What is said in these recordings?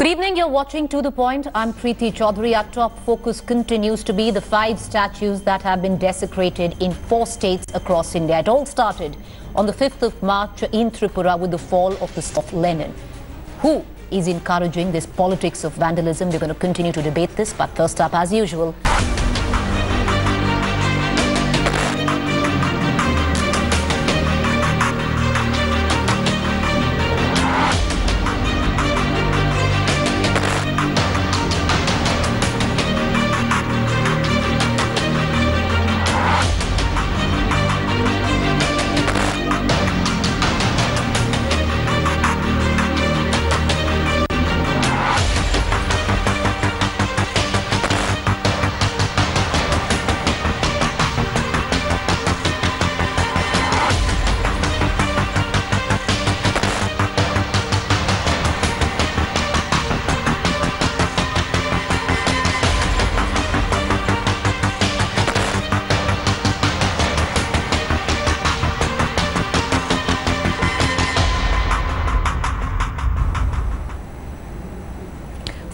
Good evening, you're watching To The Point. I'm Preeti Chaudhary. Our top focus continues to be the 5 statues that have been desecrated in 4 states across India. It all started on the 5th of March in Tripura with the fall of the statue of Lenin. Who is encouraging this politics of vandalism? We're going to continue to debate this, but first up, as usual,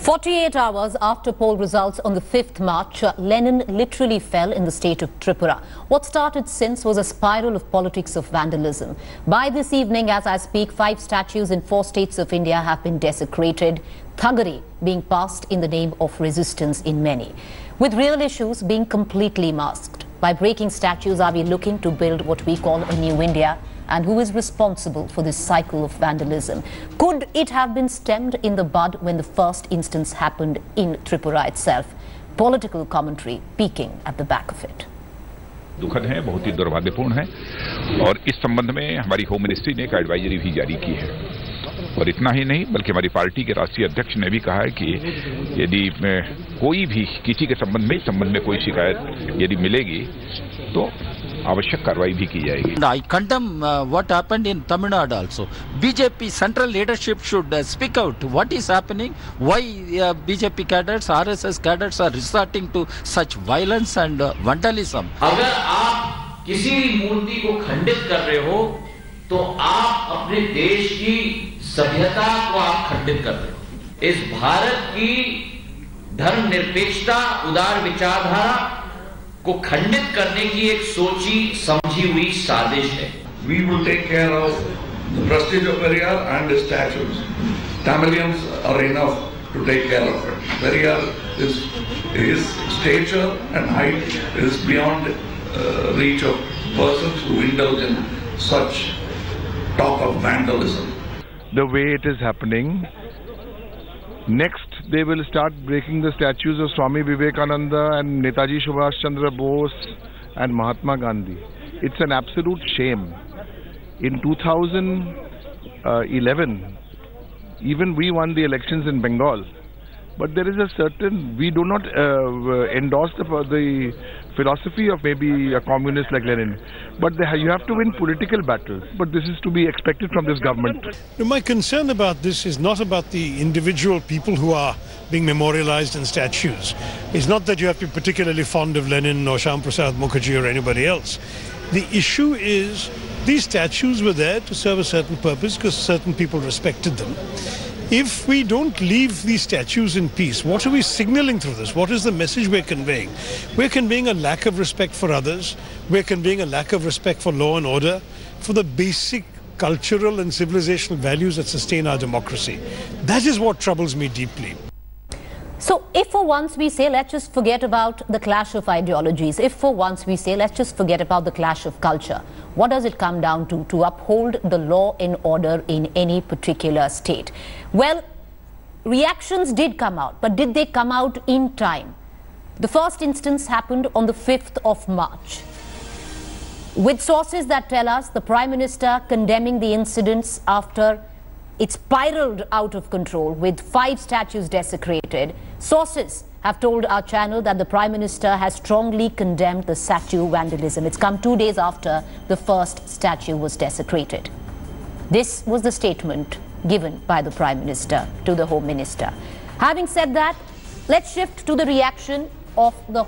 48 hours after poll results on the 5th March, Lenin literally fell in the state of Tripura. What started since was a spiral of politics of vandalism. By this evening, as I speak, 5 statues in 4 states of India have been desecrated, thuggery being passed in the name of resistance in many, with real issues being completely masked. By breaking statues, are we looking to build what we call a new India? And who is responsible for this cycle of vandalism? Could it have been stemmed in the bud when the first instance happened in Tripura itself? Political commentary peeking at the back of it. दुखद है, बहुत ही दुर्भाग्यपूर्ण है और इस संबंध में हमारी होम मिनिस्ट्री ने एक एडवाइजरी भी जारी की है और इतना ही नहीं बल्कि हमारी पार्टी के राष्ट्रीय अध्यक्ष ने भी कहा है कि यदि कोई भी किसी के संबंध में कोई शिकायत यदि मिलेगी तो आवश्यक कार्रवाई भी की जाएगी. I condemn what happened in Tamil Nadu also. BJP central leadership should speak out. What is happening? Why BJP cadres, RSS cadres are resorting to such violence and vandalism? अगर आप किसी भी मूर्ति को खंडित कर रहे हो तो आप अपने देश की सभ्यता को आप खंडित कर रहे हो. इस भारत की धर्मनिरपेक्षता, उदार विचारधारा को खंडित करने की एक सोची समझी हुई साजिश है. We will take care of the prestige of Periyar and his statues. Tamilians are enough to take care of it. Periyar his stature and height is beyond reach of persons who indulge in such talk of vandalism. The way it is happening, next they will start breaking the statues of Swami Vivekananda and Netaji Subhash Chandra Bose and Mahatma Gandhi. It's an absolute shame. In 2011, even we won the elections in Bengal. But there is a certain, we do not endorse the philosophy of maybe a communist like Lenin. But you have to win political battles. But this is to be expected from this government. My concern about this is not about the individual people who are being memorialized in statues. It's not that you have to be particularly fond of Lenin or Syam Mukherjee or anybody else. The issue is these statues were there to serve a certain purpose because certain people respected them. If we don't leave these statues in peace, what are we signaling through this? What is the message we're conveying? We're conveying a lack of respect for others. We're conveying a lack of respect for law and order, for the basic cultural and civilizational values that sustain our democracy. That is what troubles me deeply. So if for once we say, let's just forget about the clash of ideologies, if for once we say, let's just forget about the clash of culture, what does it come down to uphold the law and order in any particular state? Well, reactions did come out, but did they come out in time? The first instance happened on the 5th of March. With sources that tell us the Prime Minister condemning the incidents after it spiraled out of control with 5 statues desecrated. Sources have told our channel that the Prime Minister has strongly condemned the statue vandalism. It's come 2 days after the first statue was desecrated. This was the statement given by the Prime Minister to the Home Minister. Having said that, let's shift to the reaction of the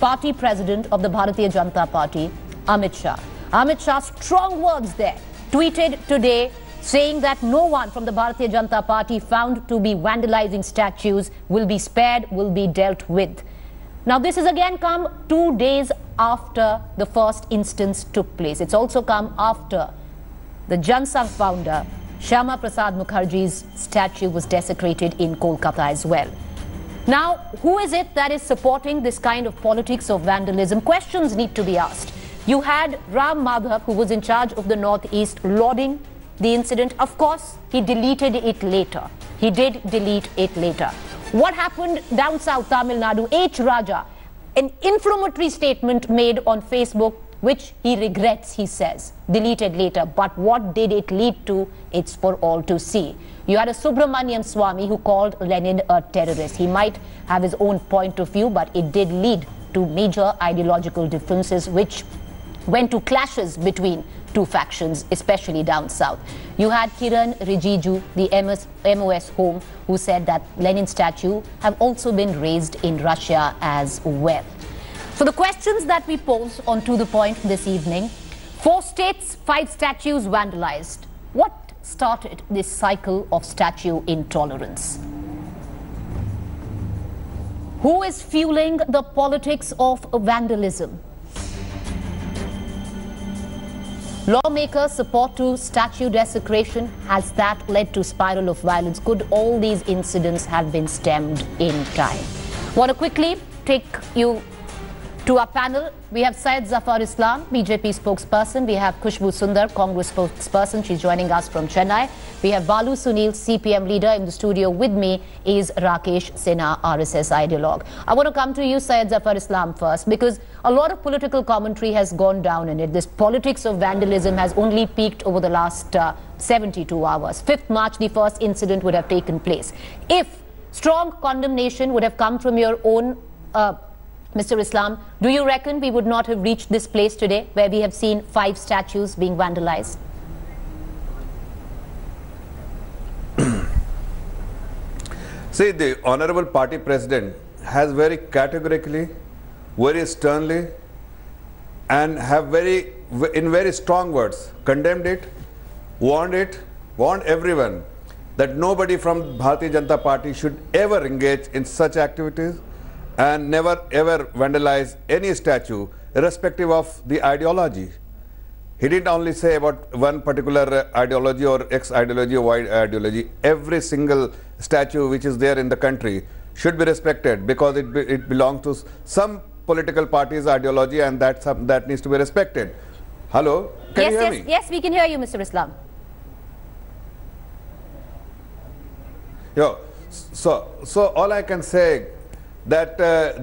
party president of the Bharatiya Janata Party, Amit Shah. Amit Shah, strong words there, tweeted today saying that no one from the Bharatiya Janata Party found to be vandalizing statues will be spared, will be dealt with. Now, this has again come 2 days after the first instance took place. It's also come after the Jan Sangh founder, Syama Prasad Mukherjee's statue was desecrated in Kolkata as well. Now, who is it that is supporting this kind of politics of vandalism? Questions need to be asked. You had Ram Madhav, who was in charge of the Northeast, lauding the incident. Of course, he deleted it later. He did delete it later. What happened down south, Tamil Nadu? H. Raja, an inflammatory statement made on Facebook, which he regrets, he says, deleted later. But what did it lead to? It's for all to see. You had a Subramaniam Swamy who called Lenin a terrorist. He might have his own point of view, but it did lead to major ideological differences, which went to clashes between two factions, especially down south. You had Kiran Rijiju, the MOS home, who said that Lenin statue have also been raised in Russia as well. So the questions that we pose on To The Point this evening: 4 states, 5 statues vandalized. What started this cycle of statue intolerance? Who is fueling the politics of vandalism? Lawmakers' support to statue desecration. Has that led to spiral of violence? Could all these incidents have been stemmed in time? Want to quickly take you to our panel. We have Syed Zafar Islam, BJP spokesperson. We have Khushbu Sundar, Congress spokesperson. She's joining us from Chennai. We have Balu Sunil, CPM leader. In the studio with me is Rakesh Sinha, RSS ideologue. I want to come to you, Syed Zafar Islam, first, because a lot of political commentary has gone down in it. This politics of vandalism has only peaked over the last 72 hours. 5th March, the first incident would have taken place. If strong condemnation would have come from your own Mr. Islam, do you reckon we would not have reached this place today where we have seen 5 statues being vandalized? See, the Honorable Party President has very categorically, very sternly, and have in very strong words condemned it, warned everyone that nobody from Bharatiya Janata Party should ever engage in such activities and never ever vandalize any statue, irrespective of the ideology. He didn't only say about one particular ideology or X-ideology or Y ideology. Every single statue which is there in the country should be respected because it belongs to some political party's ideology, and that needs to be respected. Hello? Can you hear me? Yes, we can hear you, Mr. Islam. Yeah. So all I can say that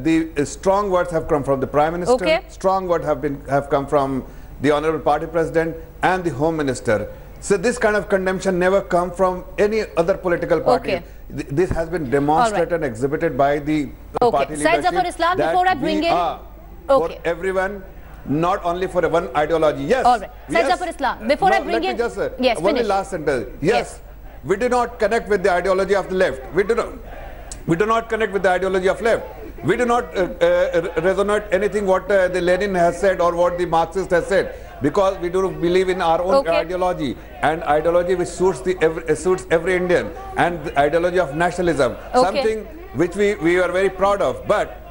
the strong words have come from the Prime Minister. Okay. Strong words have come from the Honorable Party President and the Home Minister. So this kind of condemnation never come from any other political party. Okay. This has been demonstrated and exhibited by the party leadership. Syed Zafar Islam, before I bring in... for everyone, not only for one ideology. Yes. All right. Syed Zafar Islam, before I bring in... Yes, one last sentence. Yes. We do not connect with the ideology of the left. We do not connect with the ideology of left. We do not resonate anything what the Lenin has said or what the Marxist has said, because we do believe in our own ideology, and ideology which suits every Indian, and the ideology of nationalism, something which we are very proud of. But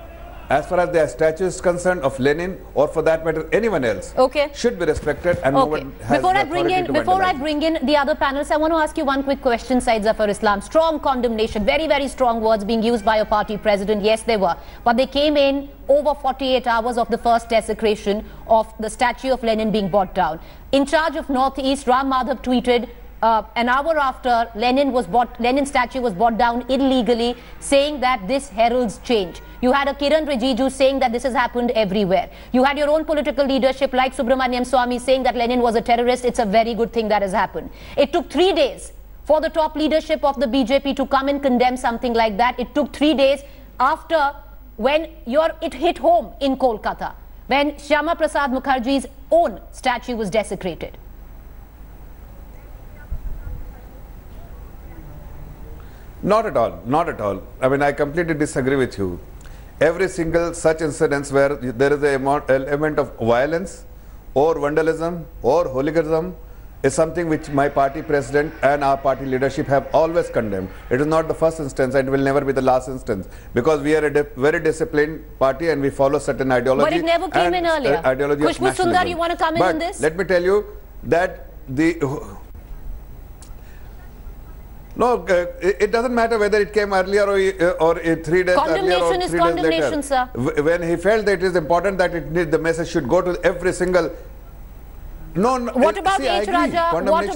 as far as the statue is concerned of Lenin, or for that matter anyone else, should be respected, and no one has Before I bring in the other panelists, I want to ask you one quick question, Syed Zafar Islam. Strong condemnation, very, very strong words being used by a party president. Yes, they were. But they came in over 48 hours of the first desecration of the statue of Lenin being brought down. In charge of Northeast, Ram Madhav tweeted an hour after Lenin's statue was brought down illegally, saying that this heralds change. You had a Kiran Rijiju saying that this has happened everywhere. You had your own political leadership like Subramaniam Swamy saying that Lenin was a terrorist. It's a very good thing that has happened. It took 3 days for the top leadership of the BJP to come and condemn something like that. It took 3 days after when it hit home in Kolkata, when Syama Prasad Mukherjee's own statue was desecrated. Not at all, not at all. I mean, I completely disagree with you. Every single such incidents where there is an element of violence or vandalism or hooliganism, is something which my party president and our party leadership have always condemned. It is not the first instance and it will never be the last instance, because we are a very disciplined party and we follow certain ideology. But it never came in earlier. Ideology of nationalism. Sundar, you want to come in on this? Let me tell you that it doesn't matter whether it came earlier or 3 days earlier or 3 days later. Sir. When he felt that it is important that the message should go to every single. No, what about H. Raja? What about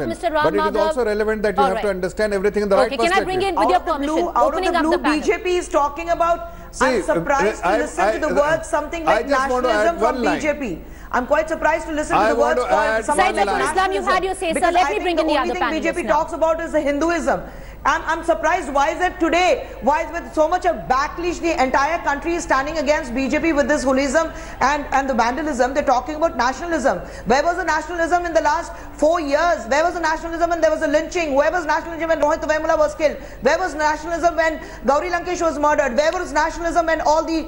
Mr. Ram But it is also relevant that you have to understand everything in the right perspective. Can I bring in with your permission? Opening up the panel. BJP is talking about. I'm surprised to listen to the words something like nationalism from BJP. I'm quite surprised to listen to the words called something like nationalism. You've had your say, sir. Let me bring in the other panelists. The only thing BJP talks about is the Hinduism. I'm surprised. Why is it today? Why is with so much of backlash the entire country is standing against BJP with this holism and the vandalism? They're talking about nationalism. Where was the nationalism in the last 4 years? Where was the nationalism when there was a lynching? Where was nationalism when Rohit Vemula was killed? Where was nationalism when Gauri Lankesh was murdered? Where was nationalism when all the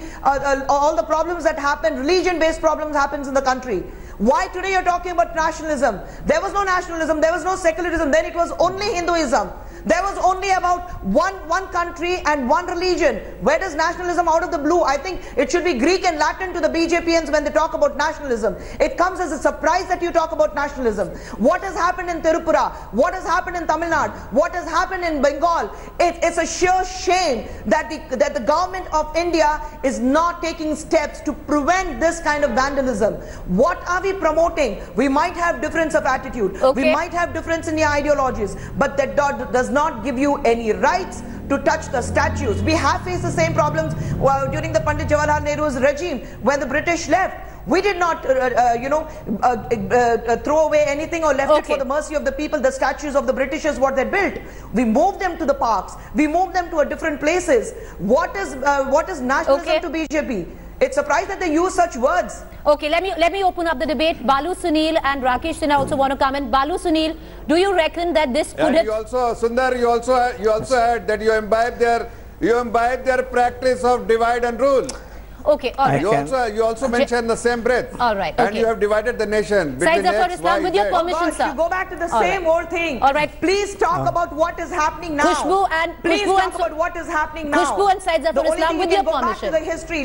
problems that happened, religion-based problems happens in the country? Why today you're talking about nationalism? There was no nationalism, there was no secularism, then it was only Hinduism. There was only about one country and one religion. Where does nationalism out of the blue? I think it should be Greek and Latin to the BJPians when they talk about nationalism. It comes as a surprise that you talk about nationalism. What has happened in Tirupura? What has happened in Tamil Nadu? What has happened in Bengal? It's a sheer shame that the government of India is not taking steps to prevent this kind of vandalism. What are we promoting? We might have difference of attitude. We might have difference in the ideologies, but that does not give you any rights to touch the statues. We have faced the same problems during the Pandit Jawaharlal Nehru's regime when the British left. We did not, throw away anything or left it for the mercy of the people. The statues of the Britishers, what they built, we moved them to the parks. We moved them to different places. What is nationalism to BJP? It's surprising that they use such words. Okay, let me open up the debate. Balu Sunil and Rakesh Sinha also want to comment. Balu Sunil, do you reckon that this could have... Sundar, you also had that you imbibe their practice of divide and rule. Okay, all right. You also mentioned the same breath. All right, okay. And you have divided the nation between X, Y, with your permission, sir. You go back to the same old thing. All right. Please talk about what is happening now. Khushbu and what is happening now. Khushbu and Syed Zafar Islam, with your permission. Go back to the history.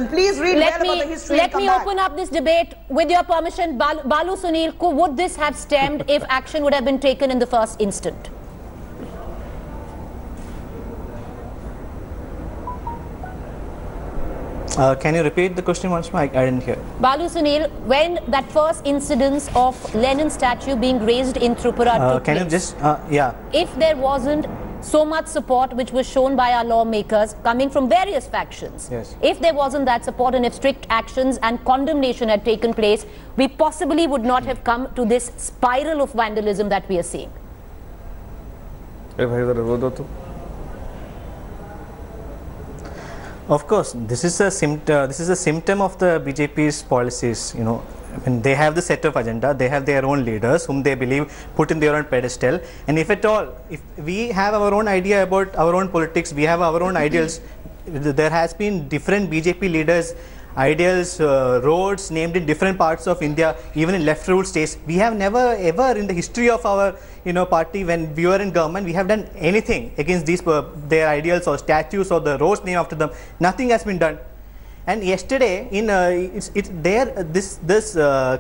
Please read well about the history. Let me open up this debate with your permission. Balu Sunil, would this have stemmed if action would have been taken in the first instant? Can you repeat the question once more? I didn't hear. Balu Sunil, when that first incidence of Lenin statue being raised in Tripura took can place, you just, if there wasn't so much support which was shown by our lawmakers coming from various factions, if there wasn't that support and if strict actions and condemnation had taken place, we possibly would not have come to this spiral of vandalism that we are seeing. Of course, this is a symptom of the BJP's policies. You know, I mean, they have the set of agenda. They have their own leaders whom they believe put in their own pedestal. And if at all, if we have our own idea about our own politics, we have our own ideals. There has been different BJP leaders, ideals, roads named in different parts of India, even in left ruled states. We have never ever in the history of our party, when we were in government, we have done anything against these their ideals or statues or the roads named after them. Nothing has been done. And yesterday, in this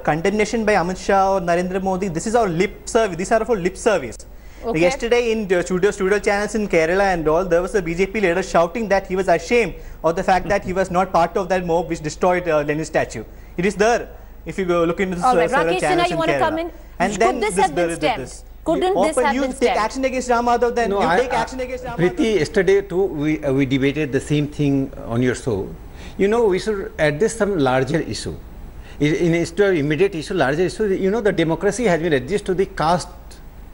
condemnation by Amit Shah or Narendra Modi, this is our lip service. These are for lip service. Okay. Yesterday in studio channels in Kerala and all, there was a BJP leader shouting that he was ashamed of the fact that he was not part of that mob which destroyed Lenin's statue. It is there. If you go look into the several channels in Kerala. And then this have been stemmed? Couldn't this have been take action against Ram Madhav, then you take action against Ram Madhav. Priti, yesterday too, we debated the same thing on your show. You know, we should address some larger issue. In instead of immediate issue, larger issue, you know, the democracy has been reduced to the caste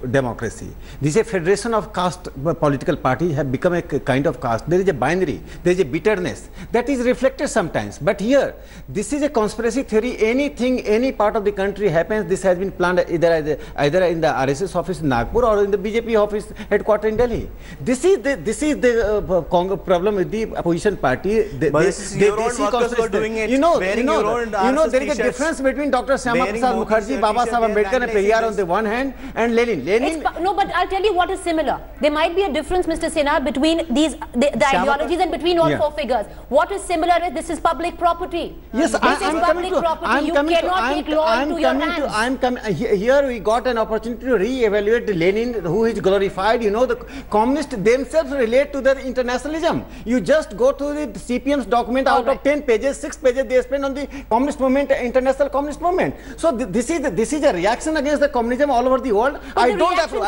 democracy. This is a federation of caste political parties have become a kind of caste. There is a binary, there is a bitterness that is reflected sometimes. But here, this is a conspiracy theory. Anything, any part of the country happens, this has been planned either in the RSS office in Nagpur or in the BJP office headquarters in Delhi. This is the problem with the opposition party. They see doing it. You know, there is a difference between Dr. Syam Mukherjee, Baba Sahib Ambedkar and Periyar on the one hand and Lenin. No, but I'll tell you what is similar. There might be a difference, Mr. Sinha, between the ideologies and between all four figures. What is similar is this is public property. Yes, this is public property. You cannot take law into your hands. Here we got an opportunity to re-evaluate Lenin, who is glorified. You know, the communists themselves relate to their internationalism. You just go to the CPM's document, out of 10 pages, 6 pages they spend on the communist movement, international communist movement. So this is a reaction against the communism all over the world. I don't approve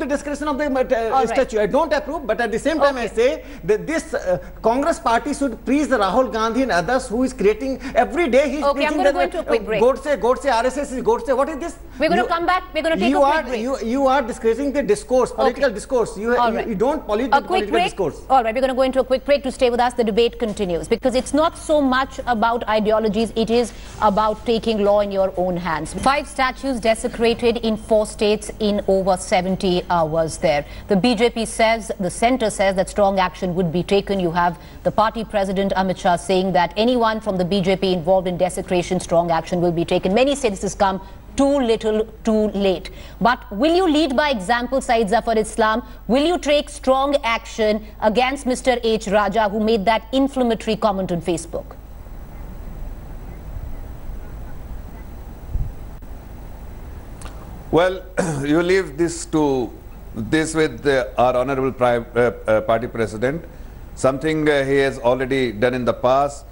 the discretion of the statue. I don't approve, but at the same time I say that this Congress party should praise Rahul Gandhi and others who is creating every day. He's preaching that Godse, RSS is Godse. What is this? We're going to come back. We're going to take a quick break. You are disgracing the discourse, political discourse. You don't pollute the political discourse. All right, we're going to go into a quick break. To stay with us, the debate continues because it's not so much about ideologies. It is about taking law in your own hands. 5 statues desecrated in 4 states in over 70 hours there. The BJP says, the centre says that strong action would be taken. You have the party president Amit Shah saying that anyone from the BJP involved in desecration, strong action will be taken. Many say this has come too little, too late. But will you lead by example, Syed Zafar Islam? Will you take strong action against Mr. H. Raja, who made that inflammatory comment on Facebook? Well, you leave this with our honorable party president. Something he has already done in the past.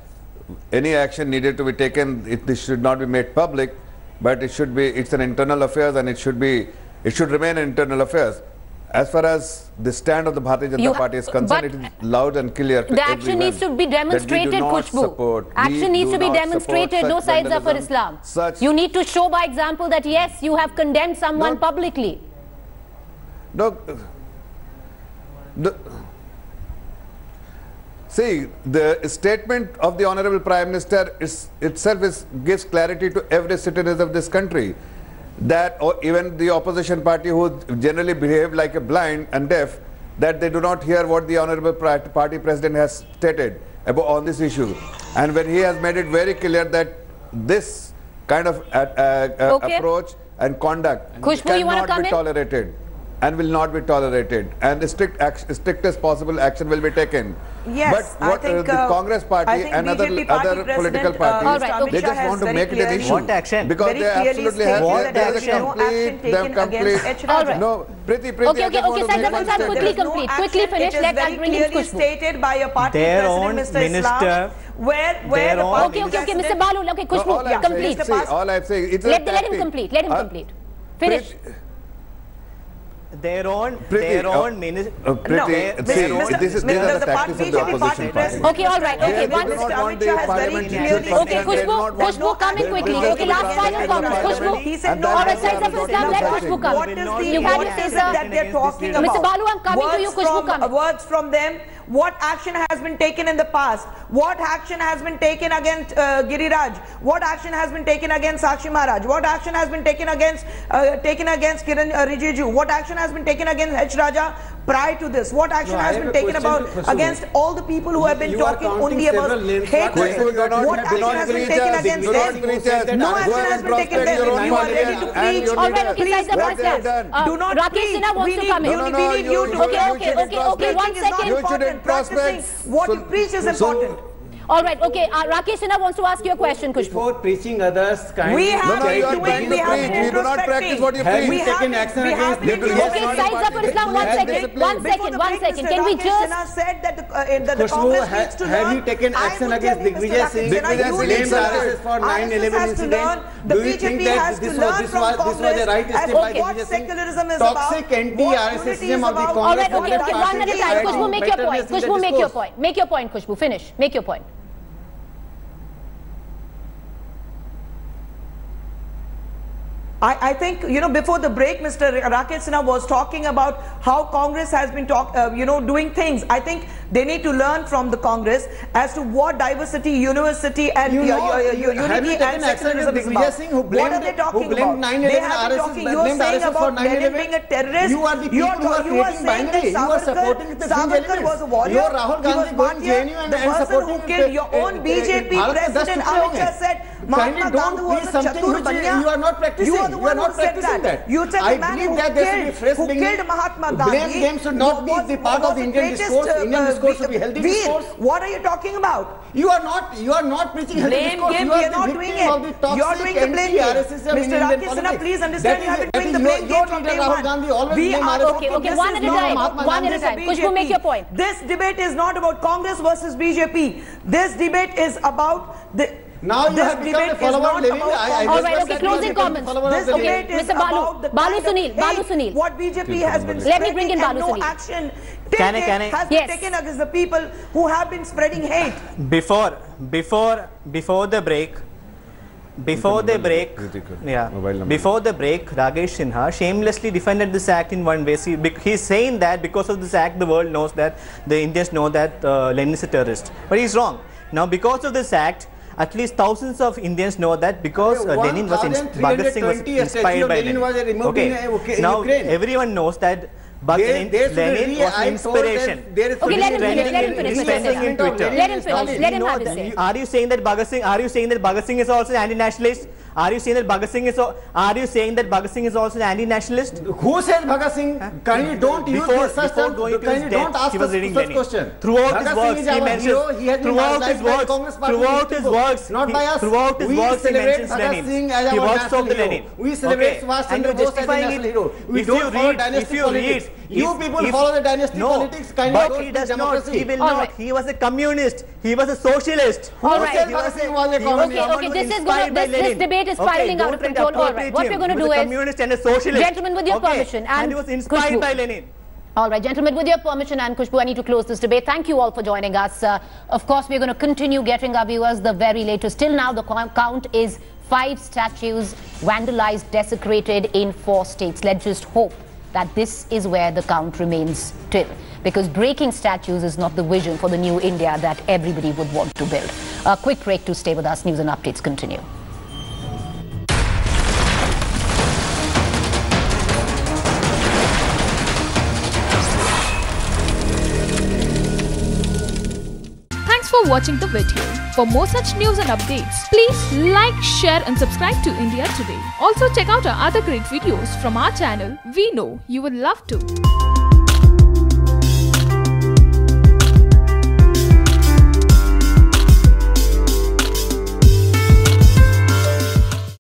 Any action needed to be taken, this should not be made public, but it's an internal affairs, and it should remain internal affairs. As far as the stand of the Bharatiya Janata Party is concerned, it is loud and clear to everyone. The action needs to be demonstrated, Khushbu. Action needs to be demonstrated, no Syed Zafar Islam. You need to show by example that yes, you have condemned someone publicly. See, the statement of the Honorable Prime Minister itself gives clarity to every citizen of this country. That, or even the opposition party who generally behave like a blind and deaf, that they do not hear what the Honorable Party President has stated on this issue. And when he has made it very clear that this kind of approach and conduct cannot be tolerated and will not be tolerated, and the strictest possible action will be taken. Yes, but what the Congress party and other political parties, they just want to make it an issue. What action? Because they absolutely have there is a complete. No, Priti, okay, quickly finish. Let us bring in Khushbu. Stated by a party president, Mr. Islam, where the party okay, Mr. Balu, okay, Khushbu, complete. All I'm saying, it's let him complete. Let him complete. Finish. Their own minister. These are the tactics of the opposition party. Okay, all right. Okay, okay, Khushbu, come in quickly. Okay, last final comment. Khushbu. He said no. All right, Syed Zafar Islam, let Khushbu come. What is the message that they're talking about? Mr. Balu, I'm coming to you. Khushbu, come. Words from them. What action has been taken in the past? What action has been taken against Giriraj? What action has been taken against Sakshi Maharaj? What action has been taken against Kiran Rijiju? What action has been taken against H. Raja prior to this? What action has been taken against all the people who have been talking only about hatred? What action has been taken against them? No action has been taken there. You are ready to preach. All right, okay, Syed Zafar Islam. Do not Rakesh Sinha wants to come in. We need you to. Okay, 1 second. Practicing what you preach is important. All right, okay. Rakesh Sinha wants to ask you a question, Khushbu. Before preaching others, we have we do not practice what you preach. We have taken action against Okay, Syed Zafar Islam, 1 second. Can we just said that the Congress needs to learn. Have you taken action against Digvijay Singh? Blamed RSS for 9/11 incident. Do you think that this was the right step by Digvijay Singh? Toxic anti-RSSism of the Congress. All right, okay, 1 at a time. Khushbu, make your point. Khushbu, make your point. Make your point, Khushbu. Finish. Make your point. I think, you know, before the break, Mr. Rakesh Sinha was talking about how Congress has been doing things. I think they need to learn from the Congress as to what diversity, university and unity and secularism is about. What are they talking about? They have been talking, you are saying about Lenin being a terrorist. You are the people who are creating binary. You are supporting the Savarkar was a warrior. You are Rahul Gandhi going JNU the person who killed your own BJP president Amit Shah said Mahatma Gandhi was a chatur banya. You are not practicing. You are the one who said that. You said the man who killed Mahatma Gandhi. Blame game should not be the part of the Indian discourse. Indian discourse should be healthy discourse. What are you talking about? You are not preaching healthy discourse. You are not doing it. You are doing the blame game. Mr. Rakesh Sinha, please understand you have been doing the blame game from day one. We are okay, one at a time. One at a time. Kushbu, make your point. This debate is not about Congress versus BJP. This debate is about the. Now you have become a follower of Lenin. All right, okay, closing comments. This debate is about Balu Sunil. What BJP has been Let me bring in Balu Sunil. No action has been taken against the people who have been spreading hate. Before the break, Rakesh Sinha shamelessly defended this act in one way. He's saying that because of this act, the world knows that, the Indians know that Lenin is a terrorist. But he's wrong. Now, because of this act, at least thousands of Indians know that because Lenin was inspired by Lenin. Okay. Now, everyone knows that Lenin was an inspiration. Okay, let him finish. Let him have his say. Are you saying that Bhagat Singh is also an anti-nationalist? Are you saying that Bhagat Singh is also an anti-nationalist? Who said Bhagat Singh? Can you don't use such terms? Can you don't ask such question? Throughout his works, he mentions. Throughout his works, not by us. Throughout his works, he mentions Lenin. He works for Lenin. We celebrate Subhash Chandra Bose as a national hero. We don't follow dynastic politics. You people follow the dynastic politics. But he does not. He will not. He was a communist. He was a socialist. All right. Okay. This debate is spiraling out of control. All right. What we're going to do is, communist and a socialist. Gentlemen, with your permission, and he was inspired by Lenin. All right, gentlemen, with your permission and Kushbu, I need to close this debate. Thank you all for joining us. Of course, we're going to continue getting our viewers the very latest. Till now, the count is 5 statues vandalized, desecrated in 4 states. Let's just hope that this is where the count remains till, because breaking statues is not the vision for the new India that everybody would want to build. A quick break to stay with us. News and updates continue. Thanks for watching the video. For more such news and updates, please like, share and subscribe to India Today. Also check out our other great videos from our channel. We know you will love to.